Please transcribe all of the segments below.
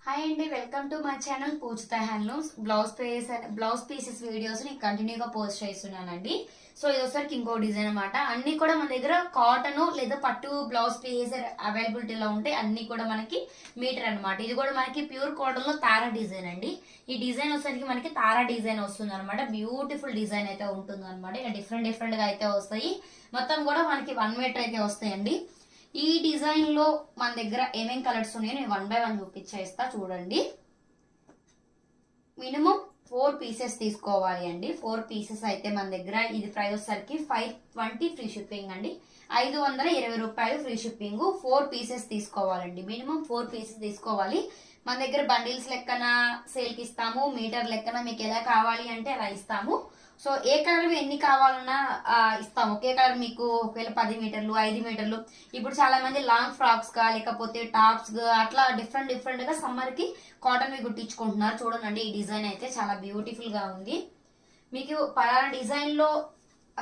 Hi అండి, welcome to my channel Poojitha handlooms. Blouse pieces videos ని కంటిన్యూగా పోస్ట్ చేస్తున్నానండి. సో ఇది ఒకసారికి ఇంకో డిజైన్ అనమాట. అన్ని కూడా మన దగ్గర కాటన్ లేదా పట్టు బ్లౌజ్ పీసెస్ అవైలబిలిటీలో ఉంటాయి. అన్ని కూడా మనకి మీటర్ అనమాట. ఇది కూడా మనకి ప్యూర్ కాటన్ లో తారా డిజైన్ అండి. ఈ డిజైన్ వచ్చేసరికి మనకి తారా డిజైన్ వస్తుంది అనమాట. బ్యూటిఫుల్ డిజైన్ అయితే ఉంటుంది అనమాట. ఇలా డిఫరెంట్ గా అయితే వస్తాయి. మొత్తం కూడా మనకి 1 మీటర్ అయితే వస్తాయండి. ఈ డిజైన్ లో మన దగ్గర ఏమేం కలర్స్ ఉన్నాయో నేను 1 బై 1 చూపించేస్తా చూడండి. మినిమం 4 పీసెస్ తీసుకోవాలి అండి. 4 పీసెస్ అయితే మన దగ్గర ఇది ప్రైస్ వచ్చేసరికి 520 ఫ్రీ షిప్పింగ్ అండి. 520 రూపాయలు ఫ్రీ షిప్పింగ్. 4 పీసెస్ తీసుకోవాలండి. మినిమం 4 పీసెస్ తీసుకోవాలి. మన దగ్గర బండిల్స్ లెక్కన సేల్ కి ఇస్తాము, మీటర్ లెక్కన మీకు ఎలా కావాలి అంటే అలా ఇస్తాము. సో ఏ కలర్ ఎన్ని కావాలన్నా ఇస్తాము. ఒకే కలర్ మీకు ఒకవేళ 10 మీటర్లు 5 మీటర్లు, ఇప్పుడు చాలా మంది లాంగ్ ఫ్రాక్స్ గా లేకపోతే టాప్స్ గా అట్లా డిఫరెంట్ గా సమ్మర్ కి కాటన్ వి కుట్టించుకుంటున్నారు. చూడండి, ఈ డిజైన్ అయితే చాలా బ్యూటిఫుల్ గా ఉంది. మీకు పలానా డిజైన్ లో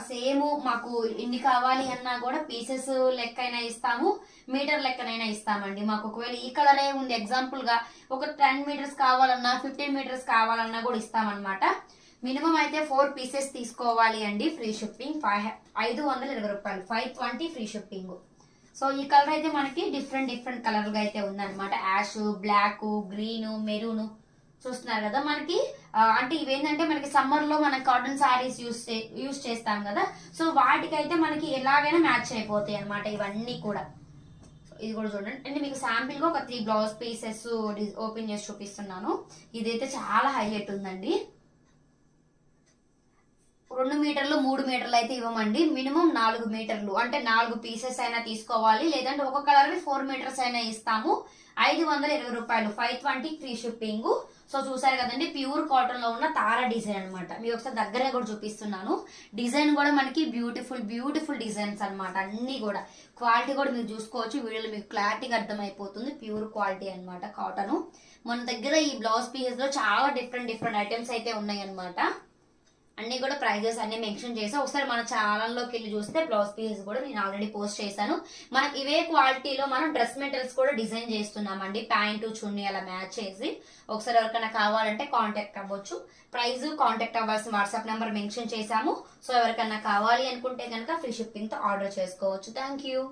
సేమ్ మాకు ఎన్ని కావాలి అన్నా కూడా పీసెస్ లెక్కైనా ఇస్తాము, మీటర్ లెక్కనైనా ఇస్తామండి. మాకు ఒకవేళ ఈ కలరే ఉంది ఎగ్జాంపుల్ గా ఒక 10 మీటర్స్ కావాలన్నా 15 మీటర్స్ కావాలన్నా కూడా ఇస్తామన్నమాట. మినిమం అయితే 4 పీసెస్ తీసుకోవాలి అండి. ఫ్రీ షిప్పింగ్ 520 రూపాయలు, 520 ఫ్రీ షిప్పింగ్. సో ఈ కలర్ అయితే మనకి డిఫరెంట్ కలర్ గా అయితే ఉందన్నమాట. యాష్, బ్లాక్, గ్రీన్, మెరూన్ చూస్తున్నారు కదా. మనకి అంటే ఇవేంటంటే మనకి సమ్మర్ లో మన కాటన్ సారీస్ యూస్ చేస్తాం కదా. సో వాటికైతే మనకి ఎలాగైనా మ్యాచ్ అయిపోతాయి అనమాట ఇవన్నీ కూడా. ఇది కూడా చూడండి. అంటే మీకు శాంపిల్ గా ఒక 3 బ్లౌజ్ పీసెస్ ఓపెన్ చేసి చూపిస్తున్నాను. ఇదైతే చాలా హైలైట్ ఉందండి. 2 మీటర్లు 3 మీటర్లు అయితే ఇవ్వమండి. మినిమం 4 మీటర్లు అంటే 4 పీసెస్ అయినా తీసుకోవాలి. లేదంటే ఒక కలర్ 4 మీటర్స్ అయినా ఇస్తాము. 520 రూపాయలు, 520 ఫ్రీ షిప్పింగ్. సో చూసారు కదండి, ప్యూర్ కాటన్ లో ఉన్న తారా డిజైన్ అనమాట. మీకు ఒకసారి దగ్గరే కూడా చూపిస్తున్నాను. డిజైన్ కూడా మనకి బ్యూటిఫుల్ డిజైన్స్ అనమాట. అన్ని కూడా క్వాలిటీ కూడా మీరు చూసుకోవచ్చు. వీడియోలో మీకు క్లారిటీగా అర్థమైపోతుంది. ప్యూర్ క్వాలిటీ అనమాట కాటన్. మన దగ్గర ఈ బ్లౌజ్ పీసెస్ లో చాలా డిఫరెంట్ ఐటమ్స్ అయితే ఉన్నాయి అనమాట. అన్ని కూడా ప్రైజెస్ అన్ని మెన్షన్ చేసా. ఒకసారి మన ఛానల్లోకి వెళ్ళి చూస్తే బ్లౌజ్ పీసెస్ కూడా నేను ఆల్రెడీ పోస్ట్ చేశాను. మనకి ఇవే క్వాలిటీలో మనం డ్రెస్ మెటీరియల్స్ కూడా డిజైన్ చేస్తున్నామండి. ప్యాంటు చున్నీ అలా మ్యాచ్ చేసి. ఒకసారి ఎవరికైనా కావాలంటే కాంటాక్ట్ అవ్వచ్చు. ప్రైజ్ కాంటాక్ట్ అవ్వాల్సిన వాట్సాప్ నెంబర్ మెన్షన్ చేశాము. సో ఎవరికైనా కావాలి అనుకుంటే కనుక ఫ్రీ షిప్పింగ్ తో ఆర్డర్ చేసుకోవచ్చు. Thank you.